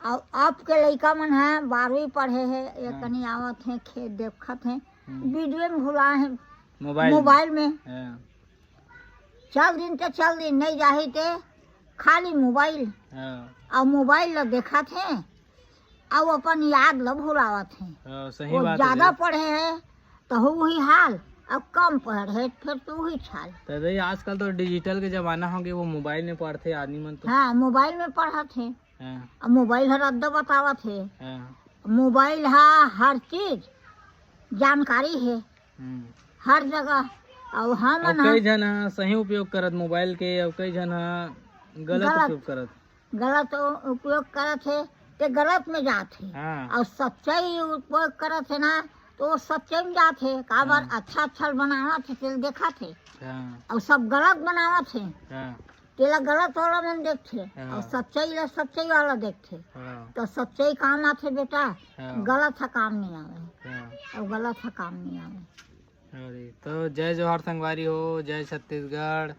और आपके लड़का मन है 12वीं पढ़े है, एक हाँ। कनी आवत है, खेत देखत है, हम्म। वीडियो में भुला है मोबाइल में। हाँ, चल दिन तो चल दिन नहीं जाही ते खाली मोबाइल हाँ, और मोबाइल ला देखत है और अपन याद ला भुलावत है। हाँ, सही वो बात ज्यादा है। पढ़े है तो वही हाल, अब कम पढ़े फिर तो वही छाल। तो भाई आजकल तो डिजिटल के जमाना हो गया, वो मोबाइल में पढ़ते आदमी मन तो। हाँ मोबाइल में पढ़त है, हाँ, अब मोबाइल हर अद्दा बतावत है, हाँ, मोबाइल हा हर चीज जानकारी है हर जगह। और हम और कई जन सही उपयोग करत मोबाइल के, और कई जन गलत उपयोग करत। गलत उपयोग करत है ते गलत में जात है, हाँ, और सच्चाई उपयोग करत है ना तो वो सच्चाई में जात है। का बार हाँ। अच्छा बनावत है तेल देखत है, हाँ, और सब गलत बनावत है हाँ, तेला गलत वाला मन देखते, हाँ। और सच्चाई ला सच्चाई वाला देखते। हाँ, तो सच्चाई काम आते बेटा, हाँ, गलत है काम नहीं आवे, हाँ। और गलत है काम नहीं आवे। अरे तो जय जवाहर संगवारी हो, जय छत्तीसगढ़।